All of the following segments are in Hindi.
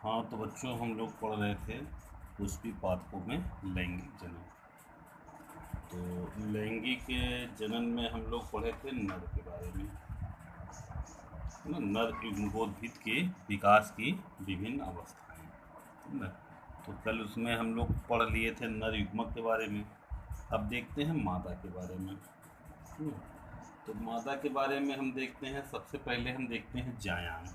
हाँ तो बच्चों हम लोग पढ़ रहे थे पुष्पी पाठकों में लैंगिक जनन। तो लैंगिक जनन में हम लोग पढ़े थे नर के बारे में, है ना। नर युग्मोद्भिद के विकास की विभिन्न अवस्थाएं, है ना। तो कल उसमें हम लोग पढ़ लिए थे नर युग्मक के बारे में। अब देखते हैं मादा के बारे में, है ना। तो मादा के बारे में हम देखते हैं, सबसे पहले हम देखते हैं जायांग।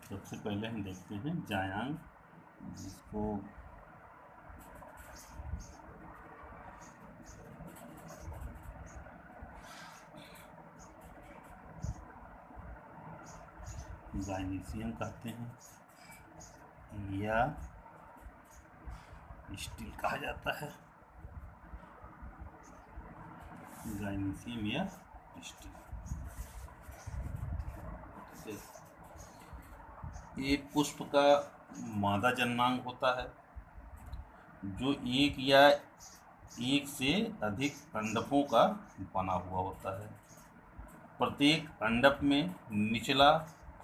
सबसे पहले हम देखते हैं जायांग, जिसको गाइनीसियम कहते हैं या स्टील कहा जाता है। गाइनीसियम या स्टील, ये पुष्प का मादा जननांग होता है, जो एक या एक से अधिक अंडकों का बना हुआ होता है। प्रत्येक अंडक में निचला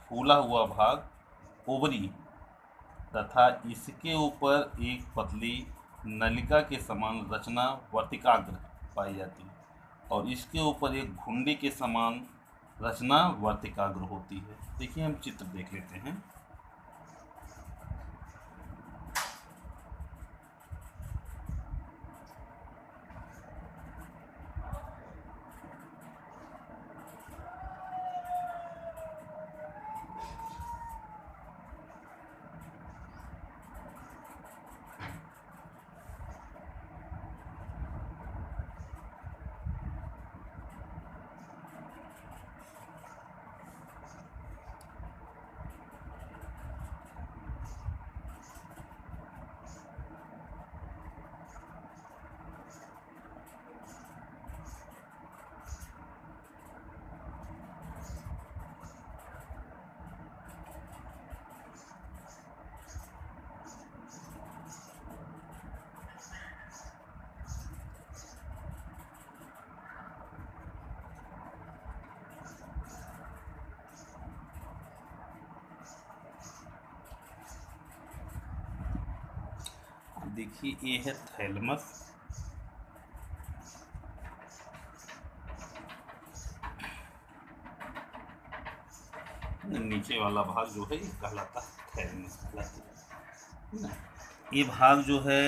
फूला हुआ भाग ओवरी तथा इसके ऊपर एक पतली नलिका के समान रचना वर्तिकाग्र पाई जाती है, और इसके ऊपर एक घुंडी के समान रचना वर्तिकाग्र होती है। देखिए हम चित्र देख लेते हैं। देखिए ये है थैलमस, नीचे वाला भाग जो है ये कहलाता है थैलमस कहलाता है। ये भाग जो है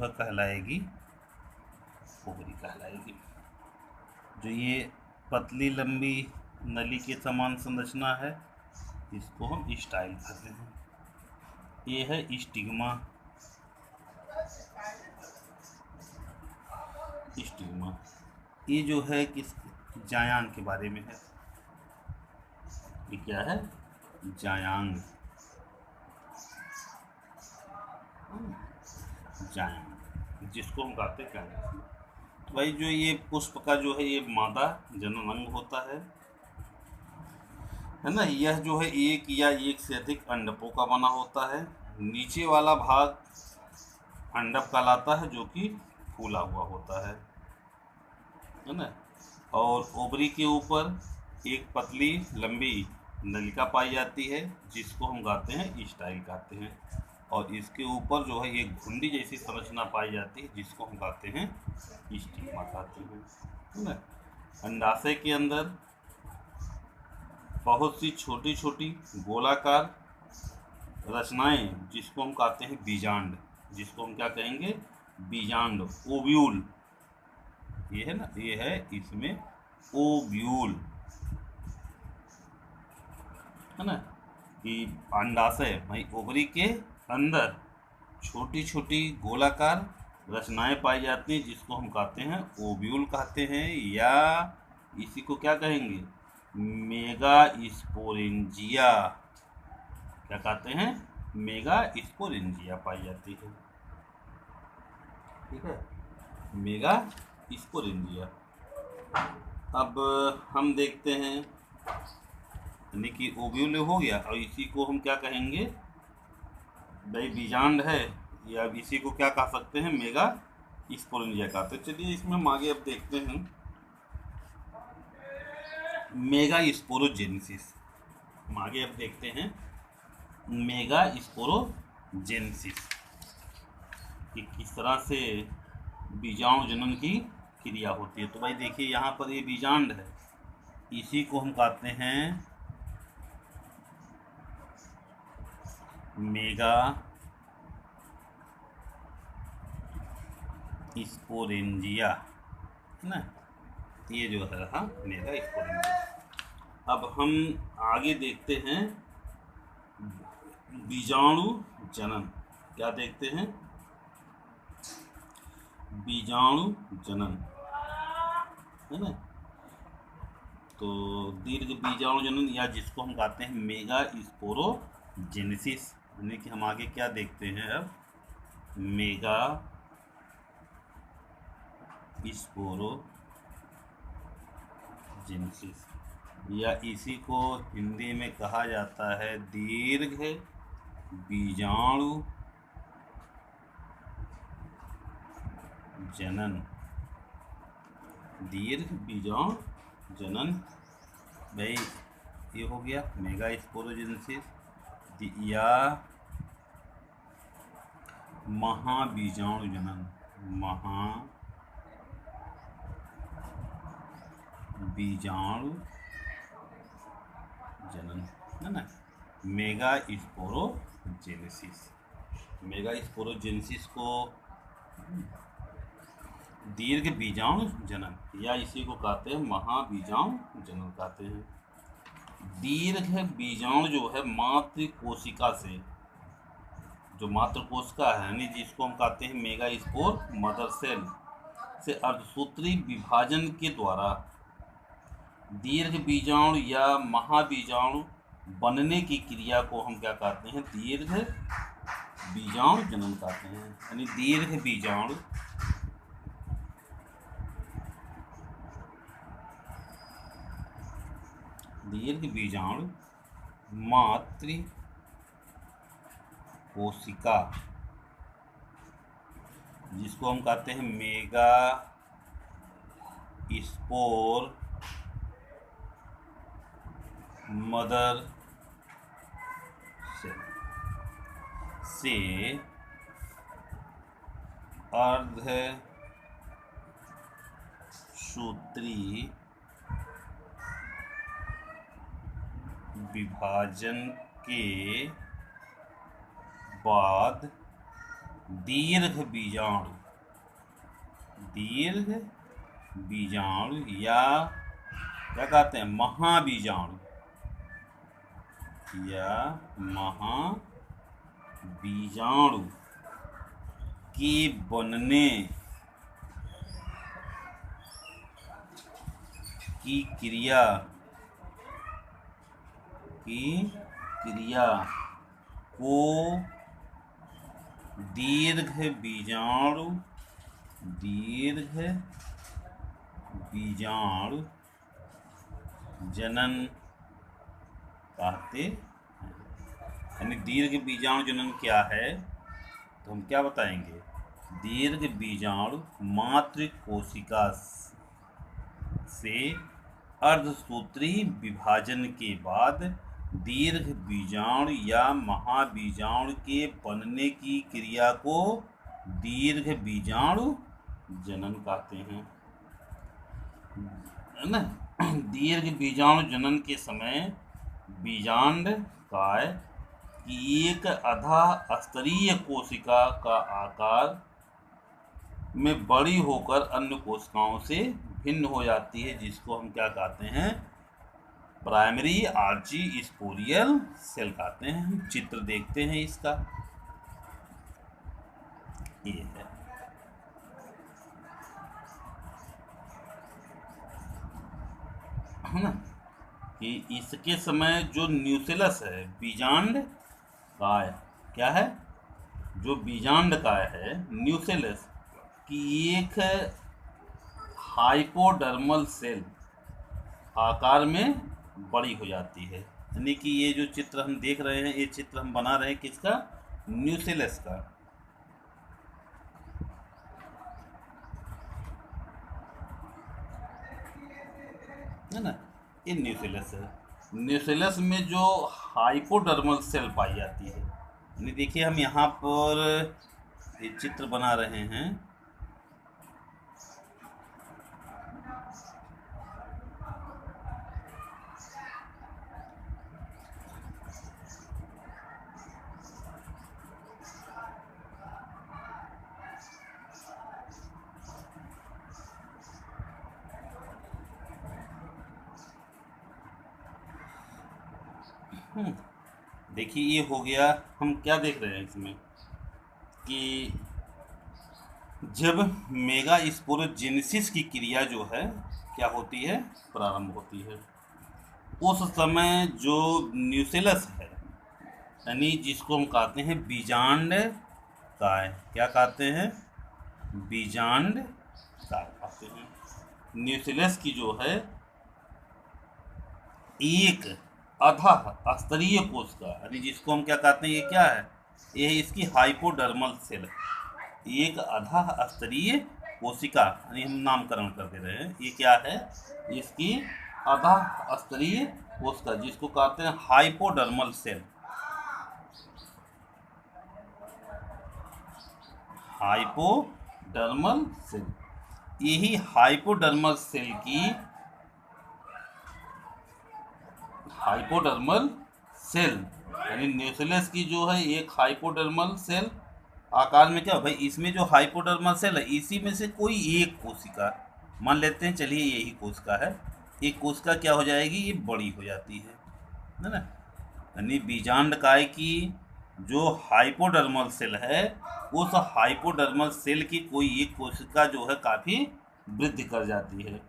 कहलाएगी ओवरी कहलाएगी। जो ये पतली लंबी नली के समान संरचना है, इसको हम स्टाइल कहते हैं। ये है स्टिग्मा। स्टिग्मा ये जो है किस जायांग के बारे में है। ये क्या है? जायांग। जायांग जिसको हम कहते हैं। तो भाई जो ये पुष्प का जो है ये मादा जनन अंग होता है ना। यह जो है एक या एक से अधिक अंडकों का बना होता है। नीचे वाला भाग अंडक कहलाता है, जो कि फूला हुआ होता है ना। और ओवरी के ऊपर एक पतली लंबी नलिका पाई जाती है, जिसको हम कहते हैं स्टाइल कहते हैं। और इसके ऊपर जो है एक घुंडी जैसी संरचना पाई जाती है, जिसको हम कहते हैं स्टिग्मा कहते हैं, है ना। अंडाशय के अंदर बहुत सी छोटी छोटी गोलाकार रचनाएं, जिसको हम कहते हैं बीजांड, जिसको हम क्या कहेंगे? बीजांड। ओव्यूल ये है ना, ये है इसमें ओव्यूल, है ना। कि अंडाशय भाई ओवरी के अंदर छोटी छोटी गोलाकार रचनाएं पाई जाती हैं, जिसको हम कहते हैं ओव्यूल कहते हैं, या इसी को क्या कहेंगे? Mega sporangia. क्या कहते हैं? मेगा स्पोरेंजिया पाई जाती है, ठीक है। Mega sporangia. अब हम देखते हैं यानी कि ओव्यूल हो गया, और इसी को हम क्या कहेंगे भाई, बीजांड है, या इसी को क्या कह सकते हैं, मेगा स्पोरेंजिया कहते हैं। चलिए इसमें हम आगे अब देखते हैं मेगा स्पोरोजेनेसिस। हम आगे अब देखते हैं मेगा स्पोरोजेनेसिस कि किस तरह से बीजाणु जनन की क्रिया होती है। तो भाई देखिए यहाँ पर ये बीजांड है, इसी को हम कहते हैं मेगा स्पोरेंजिया, है ना, ये जो है हाँ मेगा स्पोरेंजिया। अब हम आगे देखते हैं बीजाणु जनन। क्या देखते हैं, बीजाणु जनन, है ना। तो दीर्घ बीजाणु जनन, या जिसको हम कहते हैं मेगा स्पोरोजेनेसिस, यानी कि हम आगे क्या देखते हैं अब, मेगा स्पोरोजेनेसिस, या इसी को हिंदी में कहा जाता है दीर्घ बीजाणु जनन। दीर्घ बीजाणु जनन भाई ये हो गया मेगा स्पोरोजेनेसिस, या महाबीजाणु जनन, महाबीजाणु जनन, है ना, मेगा स्पोरोजेनेसिस। मेगा स्पोरोजेनेसिस को दीर्घ बीजाणु जनन, या इसी को कहते हैं महाबीजाणु जनन कहते हैं। दीर्घ बीजाणु जो है मातृ कोशिका से, जो मातृ कोशिका है यानी जिसको हम कहते हैं मेगा स्पोर मदर सेल से अर्धसूत्री विभाजन के द्वारा दीर्घ बीजाणु या महाबीजाणु बनने की क्रिया को हम क्या कहते हैं, दीर्घ बीजाणु जनन कहते हैं। यानी दीर्घ बीजाणु मातृ कोशिका, जिसको हम कहते हैं मेगा स्पोर मदर सेल से अर्धसूत्री विभाजन के बाद दीर्घ बीजाणु या क्या कहते हैं महाबीजाणु या महाबीजाणु के बनने की क्रिया को दीर्घ बीजाणु जनन कहते हैं। यानी दीर्घ बीजाणु जनन क्या है, तो हम क्या बताएंगे, दीर्घ बीजाणु मातृ कोशिका से अर्धसूत्री विभाजन के बाद दीर्घ बीजाणु या महाबीजाणु के बनने की क्रिया को दीर्घ बीजाणु जनन कहते हैं, है ना। दीर्घ बीजाणु जनन के समय बीजांड काय की एक अधा स्तरीय कोशिका का आकार में बड़ी होकर अन्य कोशिकाओं से भिन्न हो जाती है, जिसको हम क्या कहते हैं, प्राइमरी आर्ची स्पोरियल सेल कहते हैं। हम चित्र देखते हैं इसका, ये है ना, कि इसके समय जो न्यूसेलस है बीजांड काय, क्या है, जो बीजांड काय है न्यूसेलस की एक हाइपोडर्मल सेल आकार में बड़ी हो जाती है। यानी कि ये जो चित्र हम देख रहे हैं, ये चित्र हम बना रहे हैं किसका? न्यूसेलस का। है ना, ये न्यूसेलस है। न्यूसेलस में जो हाइपोडर्मल सेल पाई जाती है, यानी देखिए हम यहाँ पर ये चित्र बना रहे हैं। देखिए ये हो गया। हम क्या देख रहे हैं इसमें कि जब मेगा स्पोरोजेनेसिस की क्रिया जो है क्या होती है? प्रारंभ होती है। उस समय जो न्यूसेलस है, यानी जिसको हम कहते हैं बीजांड काय, क्या कहते हैं? बीजांड काय कहते हैं। न्यूसेलस की जो है एक अधः स्तरीय कोशिका, यानी जिसको हम क्या कहते हैं? ये क्या है? ये है इसकी हाइपोडर्मल सेल। एक अधः स्तरीय कोशिका, यानी हम नामकरण कर दे रहे हैं, ये क्या है? इसकी अधः स्तरीय कोशिका, जिसको कहते हैं हाइपोडर्मल सेल। हाइपोडर्मल सेल, यही हाइपोडर्मल सेल की हाइपोडर्मल सेल, यानी न्यूसेलस की जो है एक हाइपोडर्मल सेल आकार में क्या भाई, इसमें जो हाइपोडर्मल सेल है इसी में से कोई एक कोशिका मान लेते हैं, चलिए यही कोशिका है। एक कोशिका क्या हो जाएगी? ये बड़ी हो जाती है ना। यानी बीजांड काय की जो हाइपोडर्मल सेल है, उस हाइपोडर्मल सेल की कोई एक कोशिका जो है काफ़ी वृद्धि कर जाती है,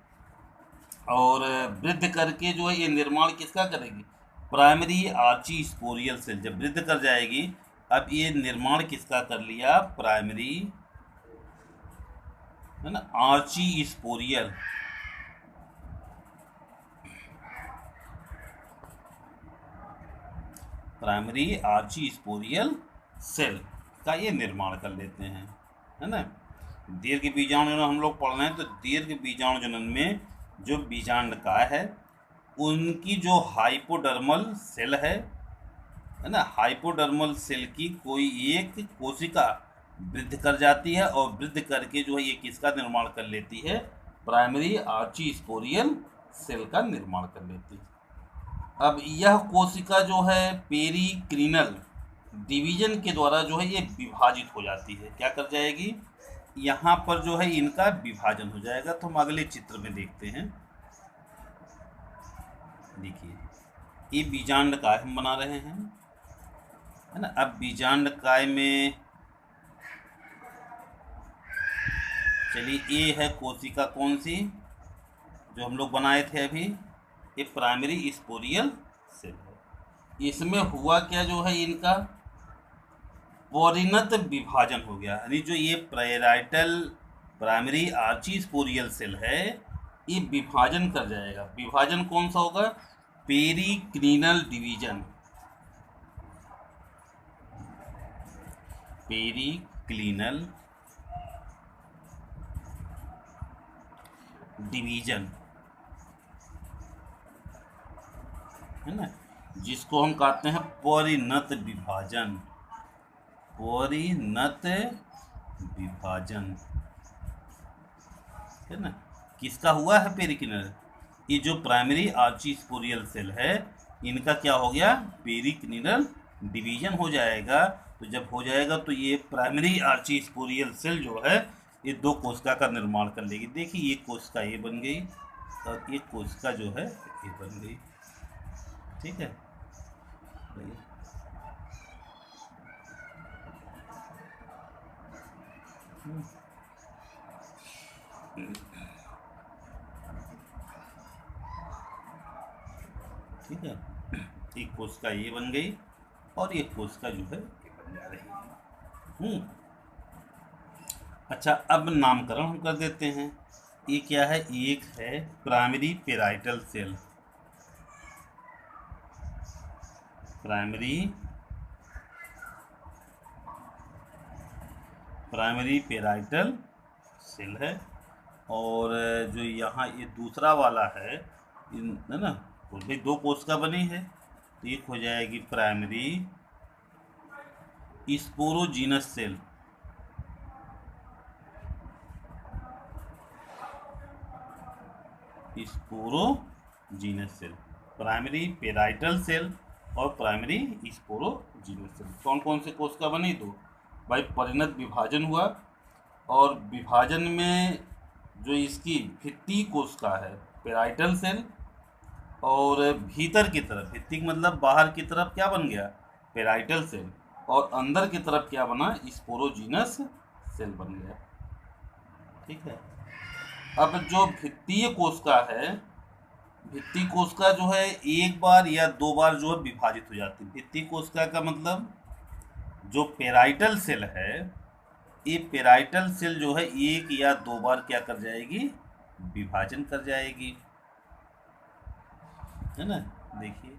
और वृद्धि करके जो है ये निर्माण किसका करेगी? Primary archesporial cell. जब वृद्धि कर जाएगी, अब ये निर्माण किसका कर लिया? प्राइमरी, है ना, Archie स्पोरियल, primary archesporial cell का ये निर्माण कर लेते हैं, है ना। दीर्घ बीजाणु हम लोग पढ़ रहे हैं, तो दीर्घ बीजाणु जनन में जो बीजांड काय है, उनकी जो हाइपोडर्मल सेल है ना, हाइपोडर्मल सेल की कोई एक कोशिका वृद्धि कर जाती है, और वृद्धि करके जो है ये किसका निर्माण कर लेती है? प्राइमरी आर्ची स्पोरियल सेल का निर्माण कर लेती है। अब यह कोशिका जो है पेरिक्लिनल डिवीजन के द्वारा जो है ये विभाजित हो जाती है। क्या कर जाएगी? यहाँ पर जो है इनका विभाजन हो जाएगा। तो हम अगले चित्र में देखते हैं। देखिए ये बीजांड काय हम बना रहे हैं, है ना। अब बीजांड काय में चलिए ये है कोशिका कौन सी जो हम लोग बनाए थे अभी? ये प्राइमरी स्पोरियल सेल है। इसमें हुआ क्या जो है इनका परिणत विभाजन हो गया, यानी जो ये parietal primary archesporial cell है ये विभाजन कर जाएगा। विभाजन कौन सा होगा? पेरिक्लिनल डिवीजन, पेरिक्लिनल डिवीजन, है ना, जिसको हम कहते हैं परिणत विभाजन। परिणत विभाजन, है ना, किसका हुआ है? पेरिक्लिनल। ये जो प्राइमरी आर्ची स्पोरियल सेल है, इनका क्या हो गया? पेरिक्लिनल डिवीजन हो जाएगा। तो जब हो जाएगा तो ये प्राइमरी आर्ची स्पोरियल सेल जो है ये दो कोशिका का निर्माण कर लेगी। देखिए एक कोशिका ये बन गई और एक कोशिका जो है ये बन गई। ठीक है, ठीक है, एक कोशिका ये बन गई और एक कोशिका जो है ये बन जा रही है। अच्छा, अब नामकरण हम कर देते हैं। ये क्या है? एक है primary parietal cell, primary parietal cell है। और जो यहाँ ये दूसरा वाला है ना, वो भी दो कोशिका बनी है, तो एक हो जाएगी primary sporogenous cell. Sporogenous cell, primary parietal cell और प्राइमरी स्पोरोजीनस सेल। कौन कौन से कोशिका बनी? दो। भाई परिणत विभाजन हुआ, और विभाजन में जो इसकी भित्ति कोशिका है पेराइटल सेल, और भीतर की तरफ, भित्ति मतलब बाहर की तरफ क्या बन गया? पेराइटल सेल, और अंदर की तरफ क्या बना? स्पोरोजीनस सेल बन गया। ठीक है। अब जो भित्तीय कोशिका है, भित्ति कोशिका जो है एक बार या दो बार जो है विभाजित हो जाती है। भित्ति कोशिका का मतलब जो पेराइटल सेल है, ये पेराइटल सेल जो है एक या दो बार क्या कर जाएगी? विभाजन कर जाएगी, है ना। देखिए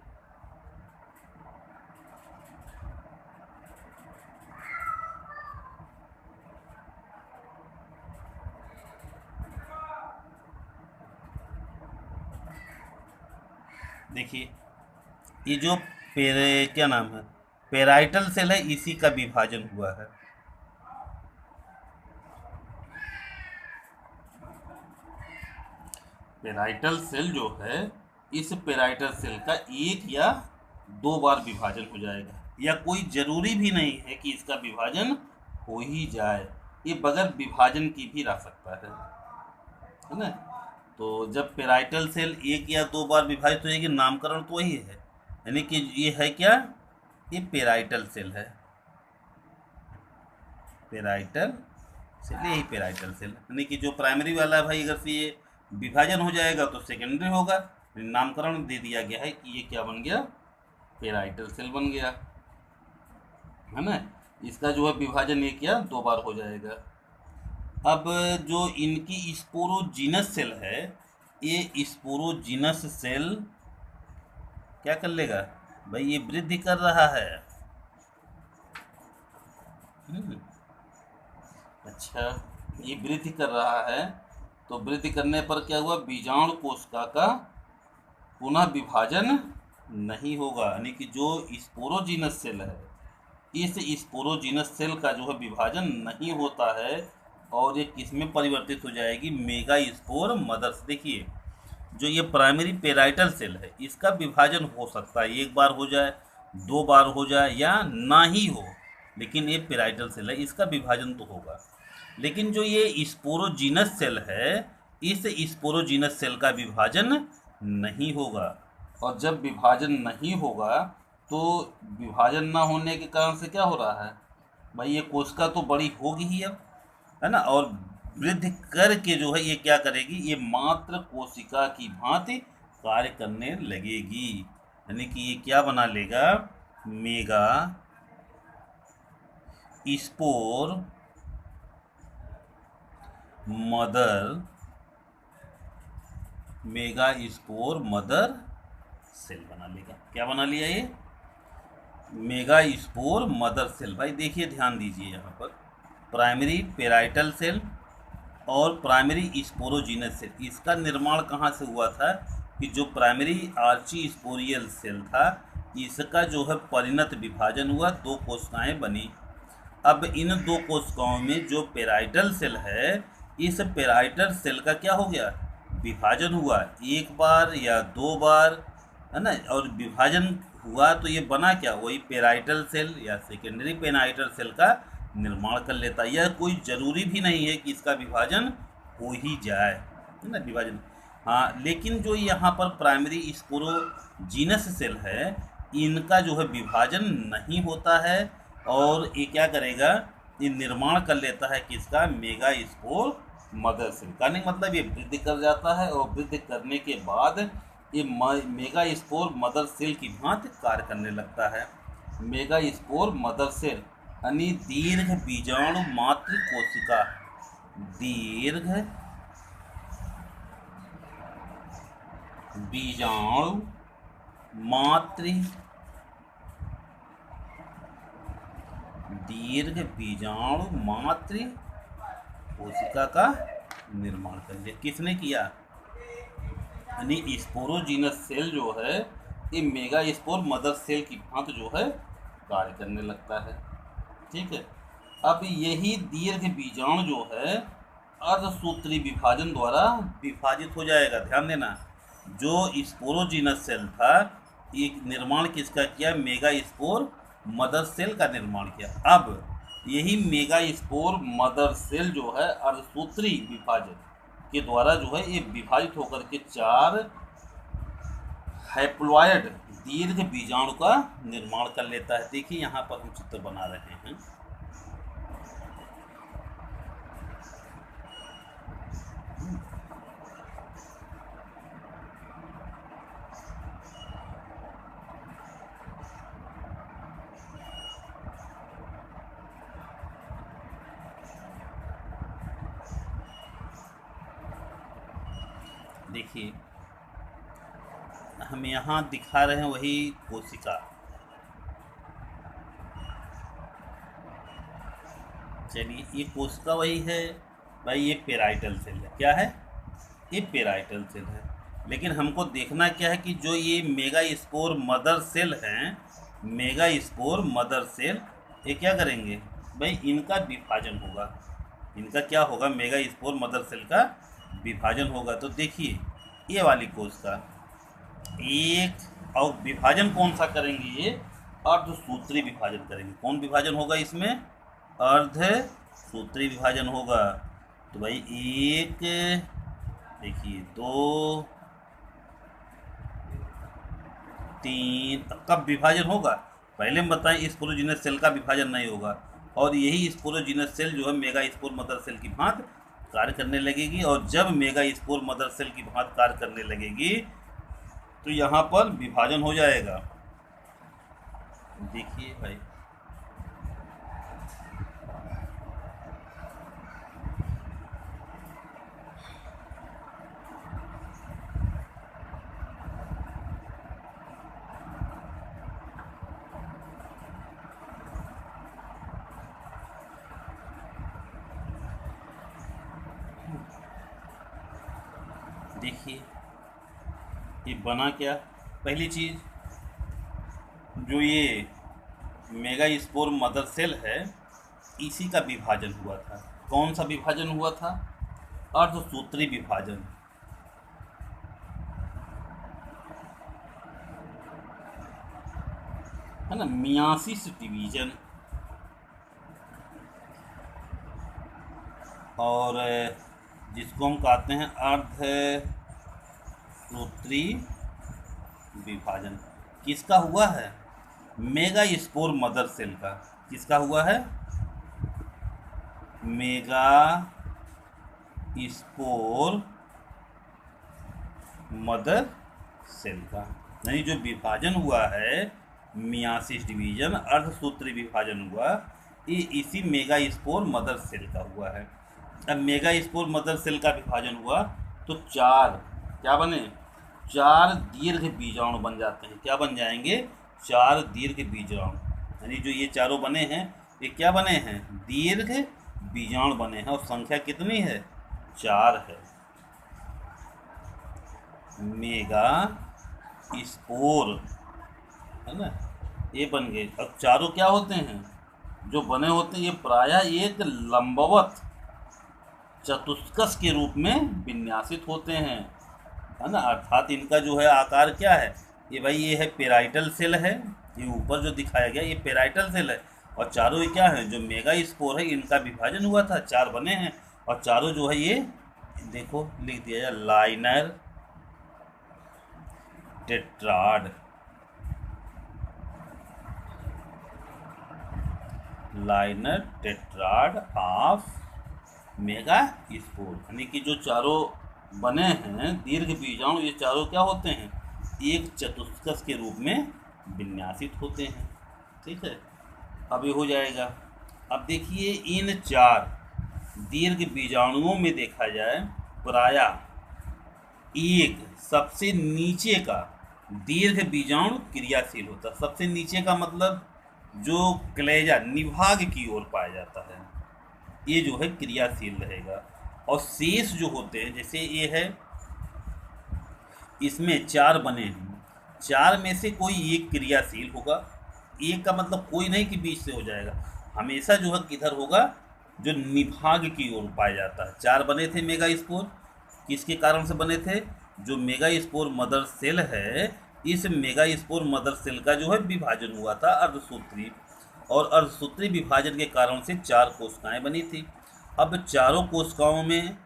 देखिए ये जो क्या नाम है, पेराइटल सेल है, इसी का विभाजन हुआ है। पेराइटल सेल जो है, इस पेराइटल सेल का एक या दो बार विभाजन हो जाएगा, या कोई जरूरी भी नहीं है कि इसका विभाजन हो ही जाए, ये बगैर विभाजन की भी रह सकता है ना। तो जब पेराइटल सेल एक या दो बार विभाजित हो जाएगी, नामकरण तो वही है, यानी कि ये है क्या? ये पेराइटल सेल है, पेराइटल सेल, यही पेराइटल सेल, यानी कि जो प्राइमरी वाला है भाई, अगर से ये विभाजन हो जाएगा तो सेकेंडरी होगा। नामकरण दे दिया गया है कि ये क्या बन गया? पेराइटल सेल बन गया, है ना। इसका जो है विभाजन एक या दो बार हो जाएगा। अब जो इनकी स्पोरोजीनस सेल है, ये स्पोरोजीनस सेल क्या कर लेगा भाई? ये वृद्धि कर रहा है। अच्छा, ये वृद्धि कर रहा है, तो वृद्धि करने पर क्या हुआ? बीजाणु कोशिका का पुनः विभाजन नहीं होगा, यानी कि जो स्पोरोजीनस सेल है, इस स्पोरोजीनस सेल का जो है विभाजन नहीं होता है, और ये किस में परिवर्तित हो जाएगी? मेगा स्पोर मदर से। देखिए जो ये प्राइमरी पेराइटल सेल है, इसका विभाजन हो सकता है, एक बार हो जाए, दो बार हो जाए, या ना ही हो, लेकिन ये पेराइटल सेल है, इसका विभाजन तो होगा। लेकिन जो ये स्पोरोजीनस सेल है, इस स्पोरोजीनस सेल का विभाजन नहीं होगा, और जब विभाजन नहीं होगा तो विभाजन ना होने के कारण से क्या हो रहा है भाई? ये कोशिका तो बड़ी होगी ही अब, है ना, और वृद्धि करके जो है ये क्या करेगी? ये मात्र कोशिका की भांति कार्य करने लगेगी, यानी कि ये क्या बना लेगा? Megaspore mother, megaspore mother cell बना लेगा। क्या बना लिया ये? Megaspore mother cell. भाई देखिए, ध्यान दीजिए यहाँ पर, प्राइमरी पेराइटल सेल और प्राइमरी स्पोरोजीनस सेल, इसका निर्माण कहाँ से हुआ था? कि जो प्राइमरी आर्ची स्पोरियल सेल था, इसका जो है परिणत विभाजन हुआ, दो कोशिकाएं बनी। अब इन दो कोशिकाओं में जो पेराइटल सेल है, इस पेराइटल सेल का क्या हो गया? विभाजन हुआ, एक बार या दो बार, है ना, और विभाजन हुआ तो ये बना क्या? वही पेराइटल सेल या सेकेंडरी पेराइटल सेल का निर्माण कर लेता है। यह कोई जरूरी भी नहीं है कि इसका विभाजन हो ही जाए, है ना, विभाजन। हाँ, लेकिन जो यहाँ पर प्राइमरी स्पोरोजीनस सेल है, इनका जो है विभाजन नहीं होता है, और ये क्या करेगा? ये निर्माण कर लेता है किसका? मेगा स्पोर मदर सेल का। नहीं मतलब ये वृद्धि कर जाता है, और वृद्धि करने के बाद ये मेगा स्पोर मदर सेल की भांति कार्य करने लगता है। मेगा स्पोर मदर सेल यानी दीर्घ बीजाणु मातृ कोशिका, दीर्घ बीजाणु मातृ दीर्घ बीजाणु मात्र कोशिका का निर्माण कर लिया। किसने किया? यानी स्पोरोजीनस सेल जो है ये मेगा स्पोर मदर सेल की भांति जो है कार्य करने लगता है। ठीक है, अब यही दीर्घ बीजाणु जो है अर्धसूत्री विभाजन द्वारा विभाजित हो जाएगा। ध्यान देना, जो स्पोरोजीनस सेल था ये निर्माण किसका किया? मेगा स्पोर मदर सेल का निर्माण किया। अब यही मेगा स्पोर मदर सेल जो है अर्धसूत्री विभाजन के द्वारा जो है ये विभाजित होकर के 4 हैप्लॉयड दीर्घ बीजाणु का निर्माण कर लेता है। देखिए यहाँ पर हम चित्र बना रहे हैं। देखिए हम यहाँ दिखा रहे हैं वही कोशिका। चलिए ये कोशिका वही है भाई, ये पेराइटल सेल है। क्या है? ये पेराइटल सेल है। लेकिन हमको देखना क्या है कि जो ये मेगा स्पोर मदर सेल हैं, मेगा स्पोर मदर सेल, ये क्या करेंगे भाई? इनका विभाजन होगा। इनका क्या होगा? मेगा स्पोर मदर सेल का विभाजन होगा। तो देखिए ये वाली कोशिका एक, और विभाजन कौन सा करेंगे? ये अर्धसूत्री विभाजन करेंगे। कौन विभाजन होगा इसमें? अर्धसूत्री विभाजन होगा। तो भाई एक, देखिए 2 3, कब विभाजन होगा? पहले हम बताएं स्पोरोजीनस सेल का विभाजन नहीं होगा, और यही स्पोरोजीनस सेल जो है मेगा स्पोर मदर सेल की भांति कार्य करने लगेगी। और जब मेगा स्पोर मदर सेल की भांति कार्य करने लगेगी तो यहाँ पर विभाजन हो जाएगा। देखिए भाई देखिए ये बना क्या? पहली चीज, जो ये मेगा स्पोर मदर सेल है इसी का विभाजन हुआ था। कौन सा विभाजन हुआ था? अर्धसूत्री विभाजन। है ना, मियासिस डिवीजन। और जिसको हम कहते हैं अर्धसूत्री विभाजन किसका हुआ है? मेगा स्पोर मदर सेल का। किसका हुआ है? मेगा स्पोर मदर सेल का। यानी जो विभाजन हुआ है मियासिस डिवीजन, अर्धसूत्री विभाजन हुआ, ये इसी मेगा स्पोर मदर सेल का हुआ है। अब मेगा स्पोर मदर सेल का विभाजन हुआ तो 4 क्या बने? 4 दीर्घ बीजाणु बन जाते हैं। क्या बन जाएंगे? 4 दीर्घ बीजाणु। यानी जो ये चारों बने हैं ये क्या बने हैं? दीर्घ बीजाणु बने हैं। और संख्या कितनी है? 4 है। मेगा स्पोर, है ना, ये बन गए। अब चारों क्या होते हैं? जो बने होते हैं ये प्रायः एक लंबवत चतुष्कस के रूप में विन्यासित होते हैं, है ना। अर्थात इनका जो है आकार क्या है? ये भाई ये है पेराइटल सेल है, ये ऊपर जो दिखाया गया ये पेराइटल सेल है। और चारों ये क्या है? जो मेगा स्पोर है इनका विभाजन हुआ था, 4 बने हैं। और चारों जो है ये देखो लिख दिया जाए liner tetrad. Liner tetrad of mega spore. यानी कि जो चारों बने हैं दीर्घ बीजाणु, ये चारों क्या होते हैं? एक चतुष्कस के रूप में विन्यासित होते हैं। ठीक है, अब ये हो जाएगा। अब देखिए इन 4 दीर्घ बीजाणुओं में देखा जाए प्रायः एक सबसे नीचे का दीर्घ बीजाणु क्रियाशील होता है। सबसे नीचे का मतलब जो कलेजा निभाग की ओर पाया जाता है, ये जो है क्रियाशील रहेगा। और शेष जो होते हैं, जैसे ये है, इसमें चार बने हैं, चार में से कोई एक क्रियाशील होगा। एक का मतलब कोई नहीं कि बीच से हो जाएगा, हमेशा जो है किधर होगा, जो निभाग की ओर पाया जाता है। चार बने थे मेगा स्पोर, किसके कारण से बने थे, जो मेगा स्पोर मदर सेल है, इस मेगा स्पोर मदर सेल का जो है विभाजन हुआ था अर्धसूत्री, और अर्धसूत्री विभाजन के कारण से चार कोशिकाएं बनी थी। अब चारों कोशिकाओं में,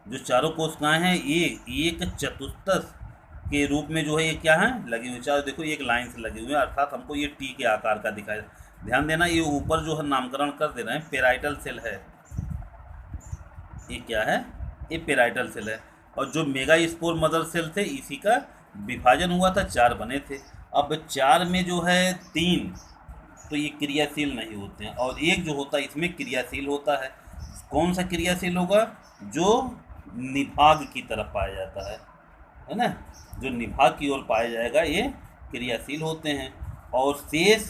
जो चारों कोशिकाएं हैं, ये एक चतुर्थक के रूप में जो है ये क्या है, लगी हुई। चारों देखो एक लाइन से लगे हुए हैं, अर्थात हमको ये टी के आकार का दिखाई। ध्यान देना, ये ऊपर जो है नामकरण कर दे रहे हैं, पेराइटल सेल है, ये क्या है, ये पेराइटल सेल है। और जो मेगा स्पोर मदर सेल थे, इसी का विभाजन हुआ था, चार बने थे। अब चार में जो है तीन तो ये क्रियाशील नहीं होते हैं, और एक जो होता है इसमें क्रियाशील होता है। कौन सा क्रियाशील होगा, जो निभाग की तरफ पाया जाता है ना, जो निभाग की ओर पाया जाएगा, ये क्रियाशील होते हैं। और शेष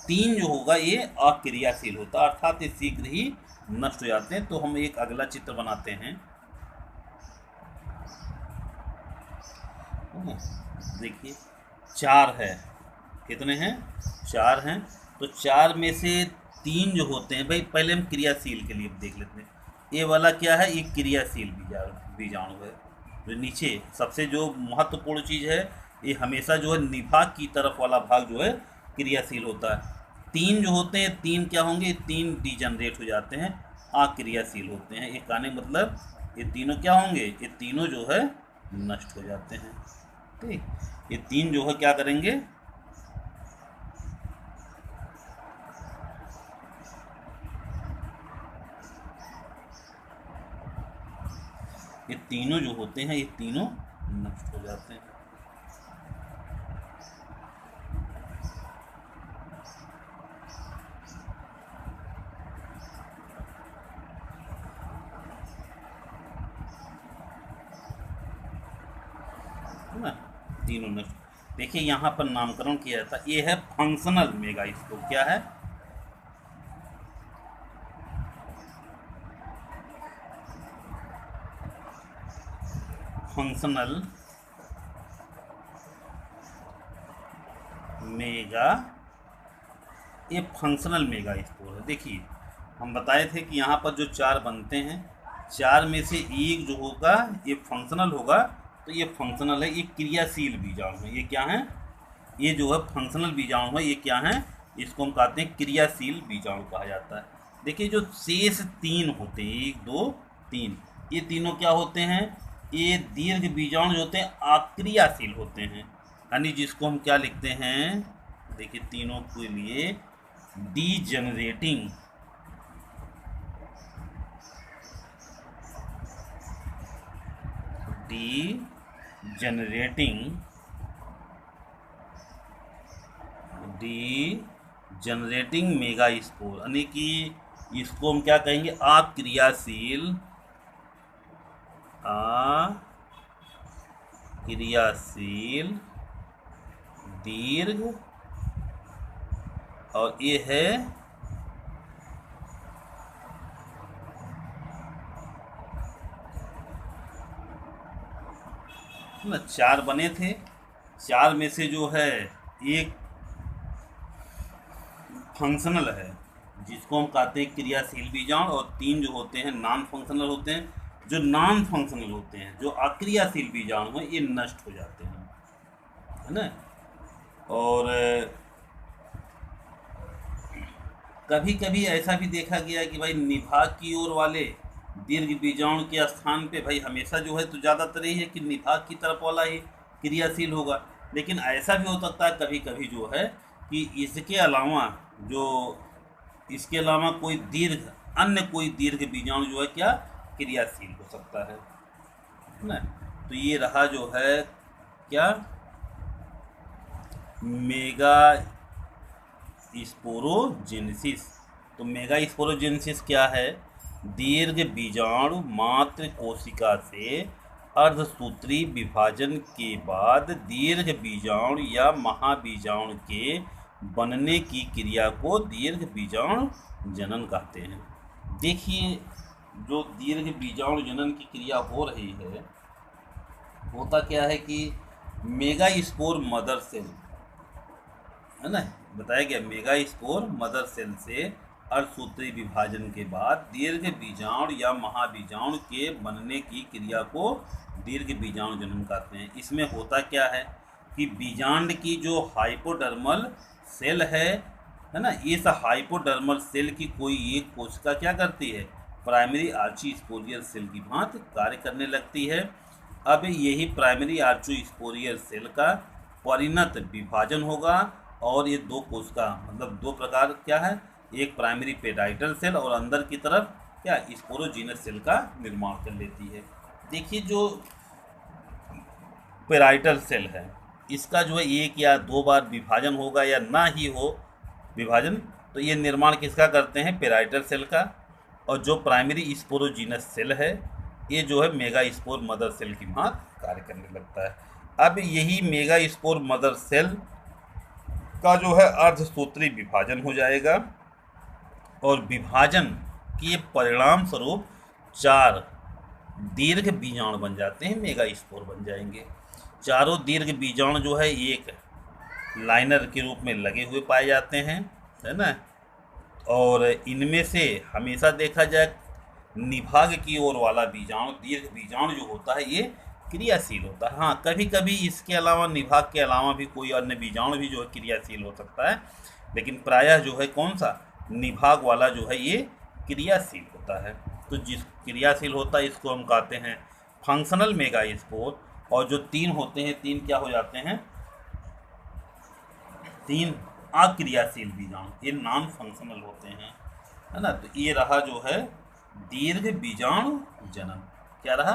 तीन जो होगा ये अक्रियाशील होता है, अर्थात ये शीघ्र ही नष्ट हो जाते हैं। तो हम एक अगला चित्र बनाते हैं, देखिए चार है, कितने हैं, चार हैं। तो चार में से तीन जो होते हैं, भाई पहले हम क्रियाशील के लिए देख लेते हैं। ये वाला क्या है, ये क्रियाशील बीजाणु है। जो नीचे सबसे जो महत्वपूर्ण चीज़ है, ये हमेशा जो है निभाग की तरफ वाला भाग जो है क्रियाशील होता है। तीन जो होते हैं, तीन क्या होंगे, तीन डिजनरेट हो जाते हैं, अक्रियाशील होते हैं। एक आने मतलब ये तीनों क्या होंगे, ये तीनों जो है नष्ट हो जाते हैं। ठीक, ये तीन जो है क्या करेंगे, ये तीनों जो होते हैं, ये तीनों नष्ट हो जाते हैं। ना, तीनों नष्ट। देखिए यहाँ पर नामकरण किया था, ये है फंक्शनल मेगा स्पोर। क्या है, फंक्शनल मेगा, ये फंक्शनल मेगा स्पोर है। देखिए हम बताए थे कि यहाँ पर जो चार बनते हैं, चार में से एक जो होगा ये फंक्शनल होगा, तो ये फंक्शनल है, ये क्रियाशील बीजाणु है। ये क्या है, ये जो है फंक्शनल बीजाणु है, ये क्या है, इसको हम कहते हैं क्रियाशील बीजाणु कहा जाता है। देखिए जो शेष तीन होते हैं, एक दो तीन, ये तीनों क्या होते हैं, ये दीर्घ बीजाणु जो होते हैं अक्रियाशील होते हैं, यानी जिसको हम क्या लिखते हैं, देखिए तीनों के लिए डीजनरेटिंग, डीजनरेटिंग मेगा स्पोर, यानी कि इसको हम क्या कहेंगे, अक्रियाशील दीर्घ, और ये है ना, चार बने थे, चार में से जो है एक फंक्शनल है, जिसको हम कहते हैं क्रियाशील बीजाणु, और तीन जो होते हैं नॉन फंक्शनल होते हैं। जो नॉन फंक्शनल होते हैं, जो अक्रियाशील बीजाणु हैं, ये नष्ट हो जाते हैं, है ना। और कभी कभी ऐसा भी देखा गया कि भाई निभाग की ओर वाले दीर्घ बीजाणु के स्थान पे भाई हमेशा जो है तो ज़्यादातर यही है कि निभाग की तरफ वाला ही क्रियाशील होगा। लेकिन ऐसा भी हो सकता है कभी कभी जो है कि इसके अलावा कोई अन्य कोई दीर्घ बीजाणु जो है क्या क्रियाशील हो सकता है ना। तो ये रहा जो है क्या, मेगा स्पोरोजेनेसिस। तो मेगा स्पोरोजेनेसिस क्या है, दीर्घ बीजाणु मात्र कोशिका से अर्धसूत्री विभाजन के बाद दीर्घ बीजाणु या महाबीजाणु के बनने की क्रिया को दीर्घ बीजाणु जनन कहते हैं। देखिए, जो दीर्घ बीजाणु जनन की क्रिया हो रही है, होता क्या है कि मेगास्पोर मदर सेल, है ना, बताया गया मेगास्पोर मदर सेल से अर्धसूत्री विभाजन के बाद दीर्घ बीजाणु या महाबीजाणु के बनने की क्रिया को दीर्घ बीजाणु जनन कहते हैं। इसमें होता क्या है कि बीजांड की जो हाइपोडर्मल सेल है ना, इस हाइपोडर्मल सेल की कोई एक कोशिका क्या करती है, प्राइमरी आर्चीस्पोरियल सेल की भांति कार्य करने लगती है। अब यही प्राइमरी आर्चीस्पोरियल सेल का परिणत विभाजन होगा और ये दो कोशिका, मतलब दो प्रकार क्या है, एक प्राइमरी पेराइटल सेल और अंदर की तरफ क्या स्पोरोजीनस सेल का निर्माण कर लेती है। देखिए, जो पेराइटल सेल है, इसका जो है एक या दो बार विभाजन होगा या ना ही हो विभाजन, तो ये निर्माण किसका करते हैं, पेराइटल सेल का। और जो प्राइमरी स्पोरोजीनस सेल है, ये जो है मेगास्पोर मदर सेल की भांति कार्य करने लगता है। अब यही मेगास्पोर मदर सेल का जो है अर्धसूत्री विभाजन हो जाएगा और विभाजन के परिणाम स्वरूप 4 दीर्घ बीजाणु बन जाते हैं, मेगास्पोर बन जाएंगे। चारों दीर्घ बीजाणु जो है एक लाइनर के रूप में लगे हुए पाए जाते हैं, है ना, और इनमें से हमेशा देखा जाए निभाग की ओर वाला बीजाणु, दीर्घ बीजाणु जो होता है, ये क्रियाशील होता है। हाँ, कभी कभी इसके अलावा, निभाग के अलावा भी कोई अन्य बीजाणु भी जो है क्रियाशील हो सकता है, लेकिन प्रायः जो है कौन सा, निभाग वाला जो है ये क्रियाशील होता है। तो जिस क्रियाशील होता है इसको हम कहते हैं फंक्शनल मेगास्पोर, और जो 3 होते हैं, 3 क्या हो जाते हैं, 3 अक्रियाशील बीजाणु, ये नॉन फंक्शनल होते हैं, है ना। तो ये रहा जो है दीर्घ बीजाणु जनन, क्या रहा,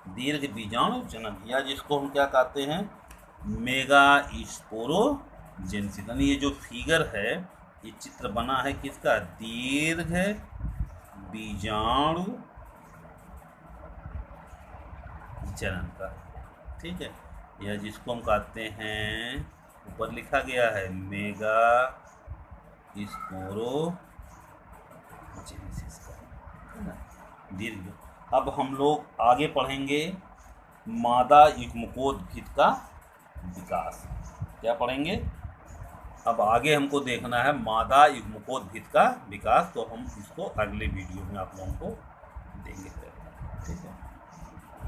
दीर्घ बीजाणु जनन, या जिसको हम क्या कहते हैं, मेगास्पोरोजेनेसिस। यानी ये जो फिगर है, ये चित्र बना है किसका, दीर्घ बीजाणु जनन का, ठीक है, या जिसको हम कहते हैं, ऊपर लिखा गया है मेगास्पोरोजेनेसिस का, है ना, दीर्घ। अब हम लोग आगे पढ़ेंगे मादा युग्मकोद्भिद का विकास। क्या पढ़ेंगे, अब आगे हमको देखना है मादा युग्मकोद्भिद का विकास, तो हम इसको अगले वीडियो में आप लोगों को देंगे, ठीक है।